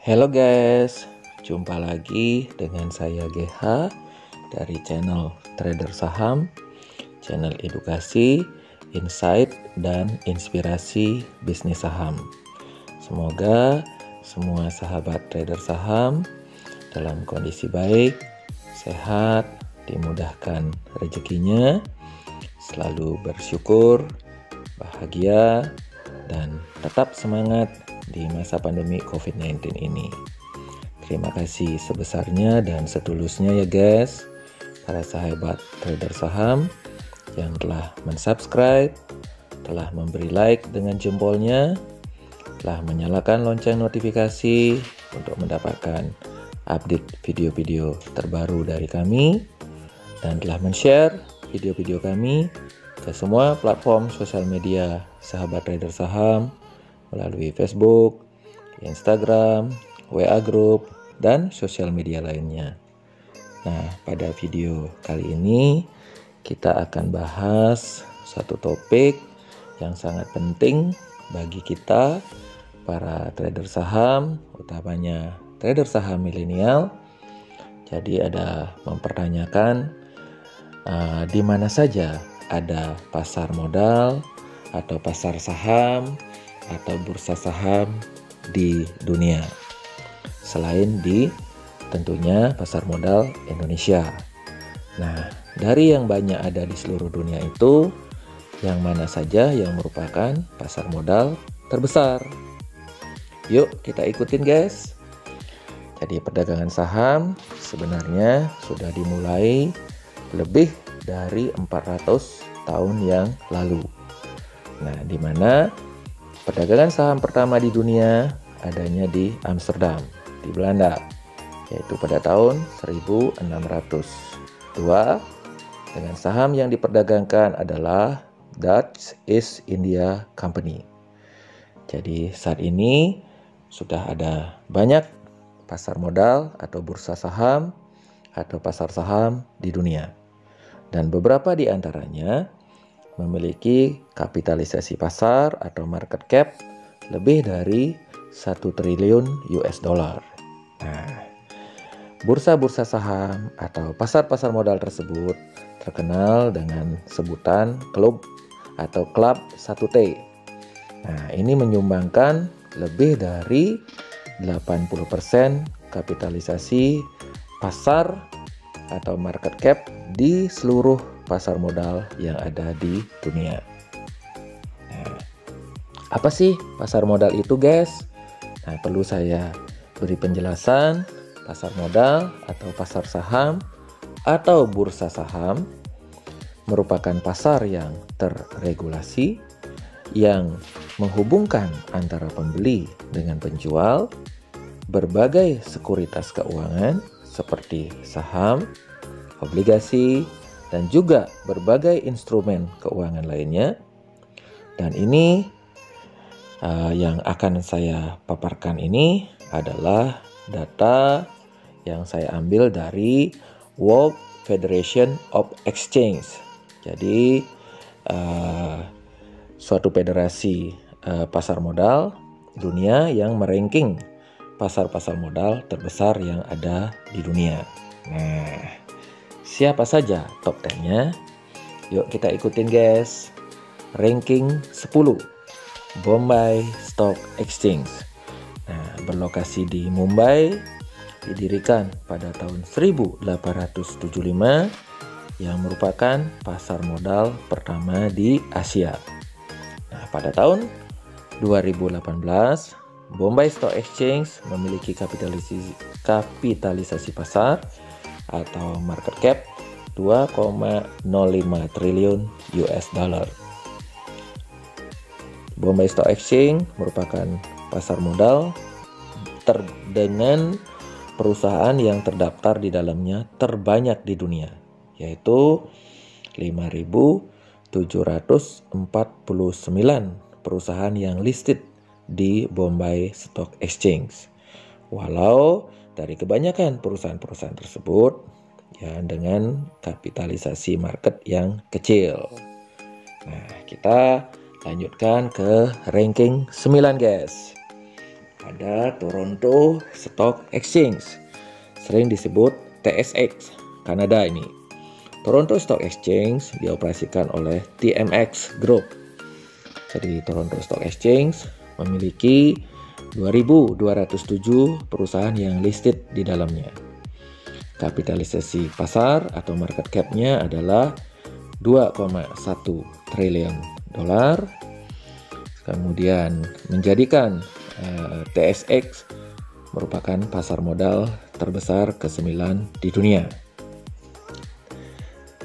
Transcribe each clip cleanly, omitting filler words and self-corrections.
Halo guys, jumpa lagi dengan saya GH dari channel Trader Saham, channel edukasi, insight, dan inspirasi bisnis saham. Semoga semua sahabat trader saham dalam kondisi baik, sehat, dimudahkan rezekinya, selalu bersyukur, bahagia, dan tetap semangat di masa pandemi COVID-19 ini. Terima kasih sebesarnya dan setulusnya ya guys, para sahabat trader saham yang telah mensubscribe, telah memberi like dengan jempolnya, telah menyalakan lonceng notifikasi untuk mendapatkan update video-video terbaru dari kami, dan telah men-share video-video kami ke semua platform sosial media sahabat trader saham melalui Facebook, Instagram, WA Group, dan sosial media lainnya. Nah, pada video kali ini kita akan bahas satu topik yang sangat penting bagi kita para trader saham, utamanya trader saham milenial. Jadi ada mempertanyakan di mana saja ada pasar modal atau pasar saham atau bursa saham di dunia selain di tentunya pasar modal Indonesia. Nah, dari yang banyak ada di seluruh dunia itu, yang mana saja yang merupakan pasar modal terbesar? Yuk kita ikutin guys. Jadi perdagangan saham sebenarnya sudah dimulai lebih dari 400 tahun yang lalu. Nah, di mana perdagangan saham pertama di dunia adanya di Amsterdam, di Belanda, yaitu pada tahun 1602. Dengan saham yang diperdagangkan adalah Dutch East India Company. Jadi saat ini sudah ada banyak pasar modal atau bursa saham atau pasar saham di dunia. Dan beberapa di antaranya memiliki kapitalisasi pasar atau market cap lebih dari 1 triliun US dollar. Nah, bursa-bursa saham atau pasar-pasar modal tersebut terkenal dengan sebutan klub atau klub 1T. Nah, ini menyumbangkan lebih dari 80% kapitalisasi pasar atau market cap di seluruh pasar modal yang ada di dunia. Nah, apa sih pasar modal itu guys? Nah, perlu saya beri penjelasan. Pasar modal atau pasar saham atau bursa saham merupakan pasar yang terregulasi yang menghubungkan antara pembeli dengan penjual berbagai sekuritas keuangan seperti saham, obligasi, dan juga berbagai instrumen keuangan lainnya. Dan ini yang akan saya paparkan ini adalah data yang saya ambil dari World Federation of Exchange. Jadi suatu federasi pasar modal dunia yang meranking pasar-pasar modal terbesar yang ada di dunia. Nah, siapa saja top 10-nya? Yuk kita ikutin guys. Ranking 10, Bombay Stock Exchange. Nah, berlokasi di Mumbai, didirikan pada tahun 1875 yang merupakan pasar modal pertama di Asia. Nah, pada tahun 2018, Bombay Stock Exchange memiliki kapitalisasi pasar atau market cap 2,05 triliun US dollar. Bombay Stock Exchange merupakan pasar modal dengan perusahaan yang terdaftar di dalamnya terbanyak di dunia, yaitu 5.749 perusahaan yang listed di Bombay Stock Exchange. Walau dari kebanyakan perusahaan-perusahaan tersebut ya dengan kapitalisasi market yang kecil. Nah, kita lanjutkan ke ranking 9 guys. ada Toronto Stock Exchange, sering disebut TSX, Kanada ini. Toronto Stock Exchange dioperasikan oleh TMX Group. Jadi Toronto Stock Exchange memiliki 2.207 perusahaan yang listed di dalamnya. Kapitalisasi pasar atau market cap-nya adalah 2,1 triliun dolar. Kemudian menjadikan TSX merupakan pasar modal terbesar ke-9 di dunia.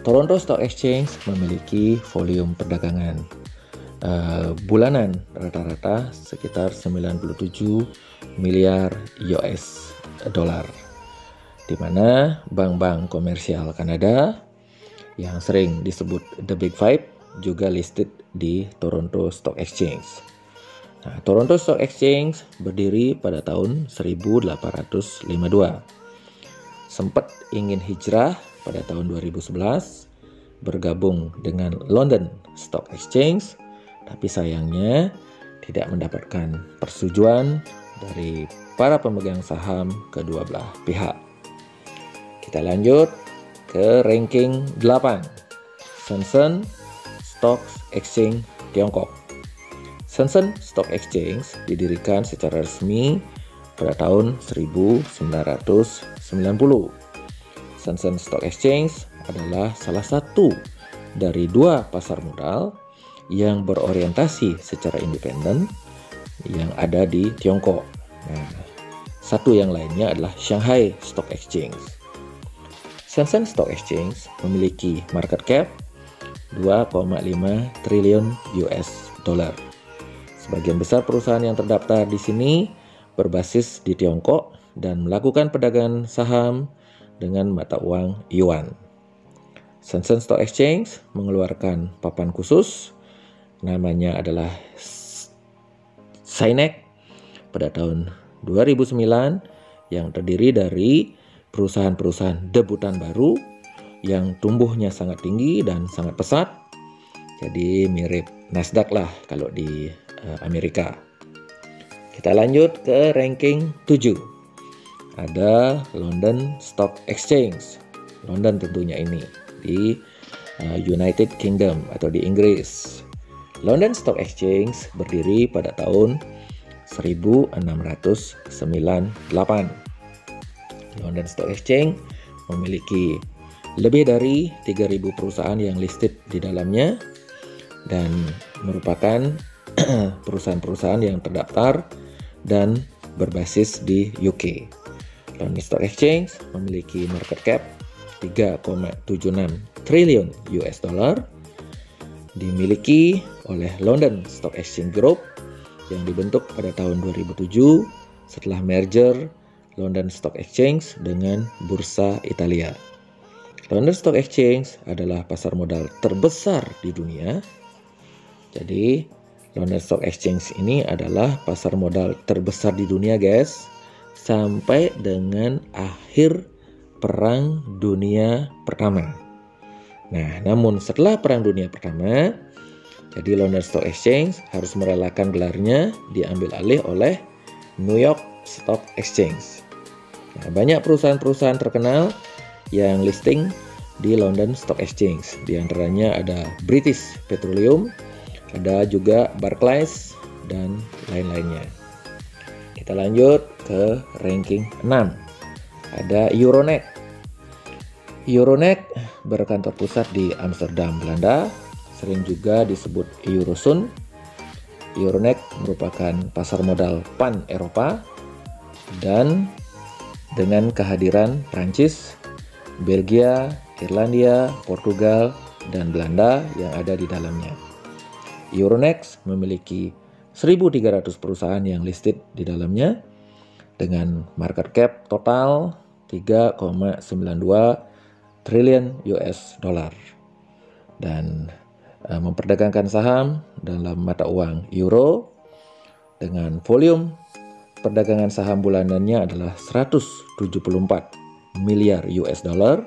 Toronto Stock Exchange memiliki volume perdagangan bulanan rata-rata sekitar 97 miliar US dollar, di mana bank-bank komersial Kanada yang sering disebut The Big Five juga listed di Toronto Stock Exchange. Nah, Toronto Stock Exchange berdiri pada tahun 1852. Sempat ingin hijrah pada tahun 2011 bergabung dengan London Stock Exchange, tapi sayangnya tidak mendapatkan persetujuan dari para pemegang saham kedua belah pihak. Kita lanjut ke ranking 8, Shenzhen Stock Exchange Tiongkok. Shenzhen Stock Exchange didirikan secara resmi pada tahun 1990. Shenzhen Stock Exchange adalah salah satu dari 2 pasar modal yang berorientasi secara independen yang ada di Tiongkok. Nah, satu yang lainnya adalah Shanghai Stock Exchange. Shenzhen Stock Exchange memiliki market cap 2,5 triliun US dollar. Sebagian besar perusahaan yang terdaftar di sini berbasis di Tiongkok dan melakukan perdagangan saham dengan mata uang yuan. Shenzhen Stock Exchange mengeluarkan papan khusus, namanya adalah SINEC pada tahun 2009, yang terdiri dari perusahaan-perusahaan debutan baru yang tumbuhnya sangat tinggi dan sangat pesat. Jadi mirip Nasdaq lah kalau di Amerika. Kita lanjut ke ranking 7. Ada London Stock Exchange. London tentunya ini di United Kingdom atau di Inggris. London Stock Exchange berdiri pada tahun 1698. London Stock Exchange memiliki lebih dari 3.000 perusahaan yang listed di dalamnya dan merupakan perusahaan-perusahaan yang terdaftar dan berbasis di UK. London Stock Exchange memiliki market cap 3,76 triliun US dollar, dimiliki oleh London Stock Exchange Group yang dibentuk pada tahun 2007 setelah merger London Stock Exchange dengan Bursa Italia. London Stock Exchange adalah pasar modal terbesar di dunia. Jadi London Stock Exchange ini adalah pasar modal terbesar di dunia, guys, sampai dengan akhir Perang Dunia Pertama. Nah, namun setelah Perang Dunia Pertama, jadi London Stock Exchange harus merelakan gelarnya diambil alih oleh New York Stock Exchange. Nah, banyak perusahaan-perusahaan terkenal yang listing di London Stock Exchange. Di antaranya ada British Petroleum, ada juga Barclays, dan lain-lainnya. Kita lanjut ke ranking 6. Ada Euronext. Euronext berkantor pusat di Amsterdam, Belanda, sering juga disebut Eurosun. Euronext merupakan pasar modal pan-Eropa dan dengan kehadiran Prancis, Belgia, Irlandia, Portugal, dan Belanda yang ada di dalamnya. Euronext memiliki 1.300 perusahaan yang listed di dalamnya dengan market cap total 3,92 triliun US dollar dan memperdagangkan saham dalam mata uang euro dengan volume perdagangan saham bulanannya adalah 174 miliar US dollar.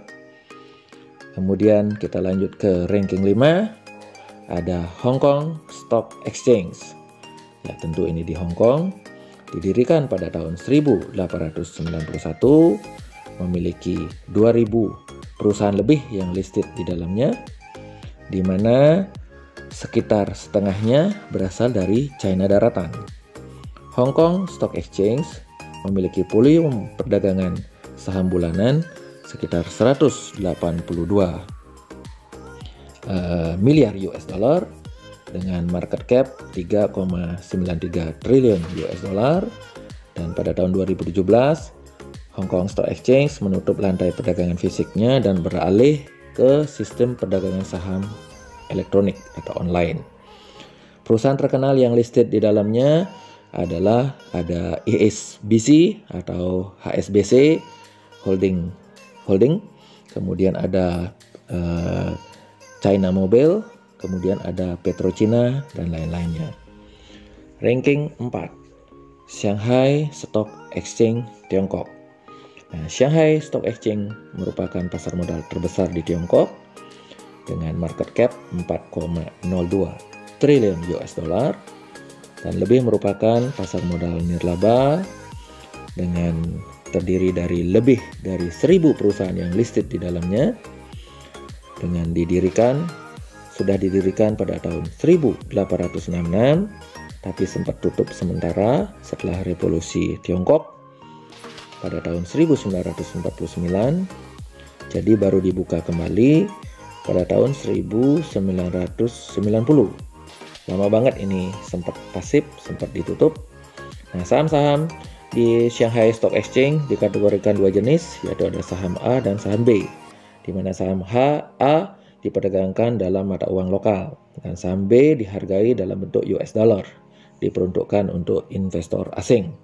Kemudian kita lanjut ke ranking 5. Ada Hong Kong Stock Exchange. Ya, tentu ini di Hong Kong. didirikan pada tahun 1891, memiliki 2000 perusahaan lebih yang listed di dalamnya, di mana sekitar setengahnya berasal dari China daratan. Hong Kong Stock Exchange memiliki volume perdagangan saham bulanan sekitar 182 miliar US dollar dengan market cap 3,93 triliun US dollar, dan pada tahun 2017 Hong Kong Stock Exchange menutup lantai perdagangan fisiknya dan beralih ke sistem perdagangan saham elektronik atau online. Perusahaan terkenal yang listed di dalamnya adalah ada HSBC atau HSBC Holding, kemudian ada China Mobile, kemudian ada PetroChina dan lain-lainnya. Ranking 4, Shanghai Stock Exchange Tiongkok. Nah, Shanghai Stock Exchange merupakan pasar modal terbesar di Tiongkok dengan market cap 4,02 triliun US dollar dan lebih merupakan pasar modal nirlaba dengan terdiri dari lebih dari 1000 perusahaan yang listed di dalamnya, dengan sudah didirikan pada tahun 1866 tapi sempat tutup sementara setelah revolusi Tiongkok pada tahun 1949, jadi baru dibuka kembali pada tahun 1990. Lama banget ini, sempat pasif, sempat ditutup. Nah, saham-saham di Shanghai Stock Exchange dikategorikan dua jenis, yaitu ada saham A dan saham B, di mana saham A diperdagangkan dalam mata uang lokal dan saham B dihargai dalam bentuk US dollar, diperuntukkan untuk investor asing.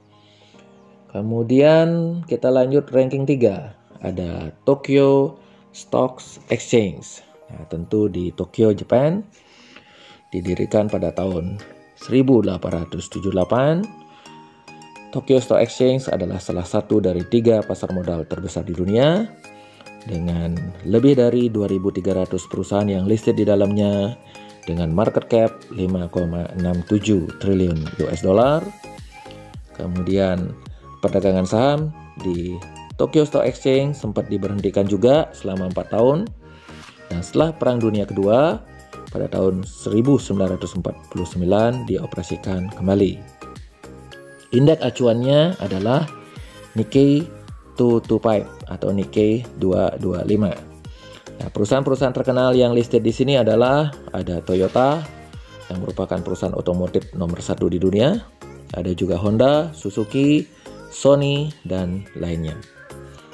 Kemudian kita lanjut ranking 3, ada Tokyo Stock Exchange. Nah, tentu di Tokyo, Jepang, didirikan pada tahun 1878. Tokyo Stock Exchange adalah salah satu dari 3 pasar modal terbesar di dunia dengan lebih dari 2.300 perusahaan yang listed di dalamnya dengan market cap 5,67 triliun US dollar. Kemudian perdagangan saham di Tokyo Stock Exchange sempat diberhentikan juga selama 4 tahun. Dan setelah Perang Dunia Kedua pada tahun 1949 dioperasikan kembali. Indeks acuannya adalah Nikkei 225 atau Nikkei 225. Nah, perusahaan-perusahaan terkenal yang listed di sini adalah ada Toyota yang merupakan perusahaan otomotif nomor 1 di dunia. Ada juga Honda, Suzuki, Sony, dan lainnya.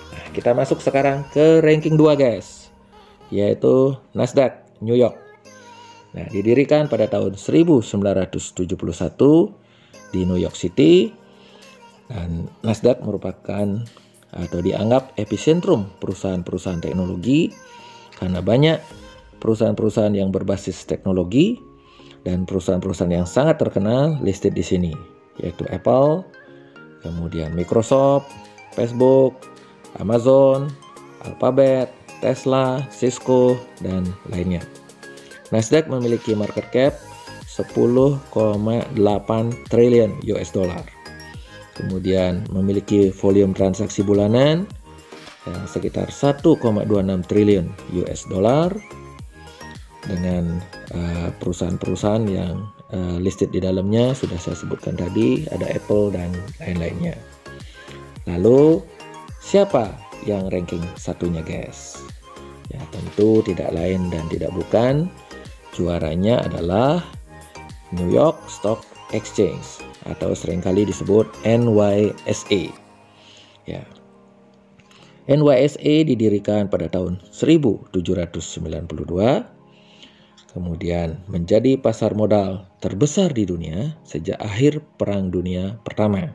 Nah, kita masuk sekarang ke ranking 2 guys, yaitu Nasdaq New York. Nah, didirikan pada tahun 1971 di New York City, dan Nasdaq merupakan atau dianggap epicentrum perusahaan-perusahaan teknologi karena banyak perusahaan-perusahaan yang berbasis teknologi dan perusahaan-perusahaan yang sangat terkenal listed di sini, yaitu Apple, kemudian Microsoft, Facebook, Amazon, Alphabet, Tesla, Cisco, dan lainnya. Nasdaq memiliki market cap 10,8 triliun US dollar. Kemudian memiliki volume transaksi bulanan sekitar 1,26 triliun US dollar dengan perusahaan-perusahaan yang listed di dalamnya sudah saya sebutkan tadi, ada Apple dan lain-lainnya. Lalu siapa yang ranking satunya guys? Ya, tentu tidak lain dan tidak bukan, juaranya adalah New York Stock Exchange atau seringkali disebut NYSE. Ya. NYSE didirikan pada tahun 1792, kemudian menjadi pasar modal terbesar di dunia sejak akhir Perang Dunia Pertama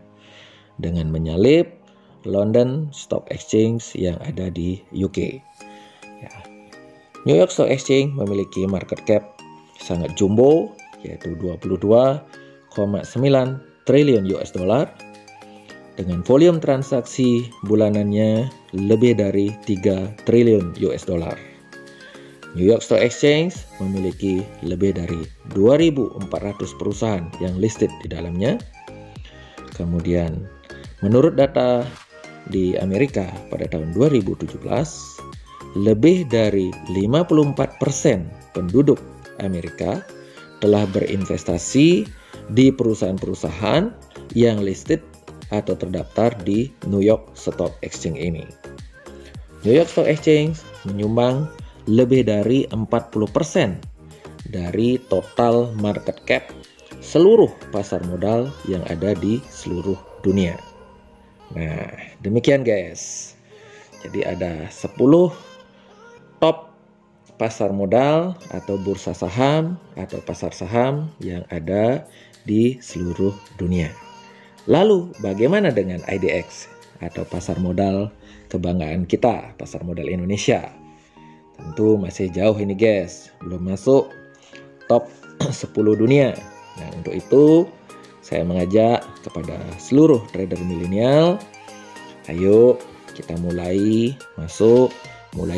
dengan menyalip London Stock Exchange yang ada di UK. Ya. New York Stock Exchange memiliki market cap sangat jumbo, yaitu 22,9 triliun US dollar dengan volume transaksi bulanannya lebih dari 3 triliun US dollar. New York Stock Exchange memiliki lebih dari 2.400 perusahaan yang listed di dalamnya. Kemudian menurut data di Amerika pada tahun 2017, lebih dari 54% penduduk Amerika telah berinvestasi di perusahaan-perusahaan yang listed atau terdaftar di New York Stock Exchange ini. New York Stock Exchange menyumbang lebih dari 40% dari total market cap seluruh pasar modal yang ada di seluruh dunia. Nah, demikian guys. Jadi ada 10 top pasar modal atau bursa saham atau pasar saham yang ada di seluruh dunia. Lalu bagaimana dengan IDX atau pasar modal kebanggaan kita, pasar modal Indonesia? Tentu masih jauh ini guys, belum masuk top 10 dunia. Nah, untuk itu saya mengajak kepada seluruh trader milenial, ayo kita mulai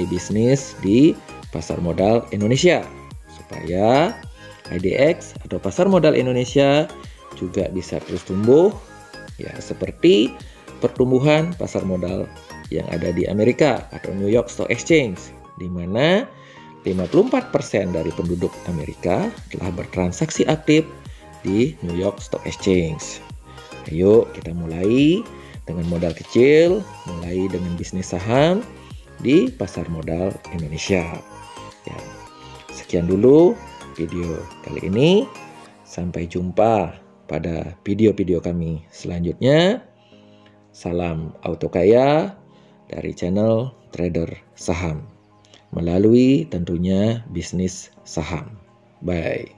bisnis di pasar modal Indonesia supaya IDX atau pasar modal Indonesia juga bisa terus tumbuh ya seperti pertumbuhan pasar modal yang ada di Amerika atau New York Stock Exchange, di mana 54% dari penduduk Amerika telah bertransaksi aktif di New York Stock Exchange. Ayo kita mulai dengan modal kecil, mulai dengan bisnis saham di pasar modal Indonesia. Ya, sekian dulu video kali ini. Sampai jumpa pada video-video kami selanjutnya. Salam auto kaya dari channel Trader Saham melalui tentunya bisnis saham. Bye.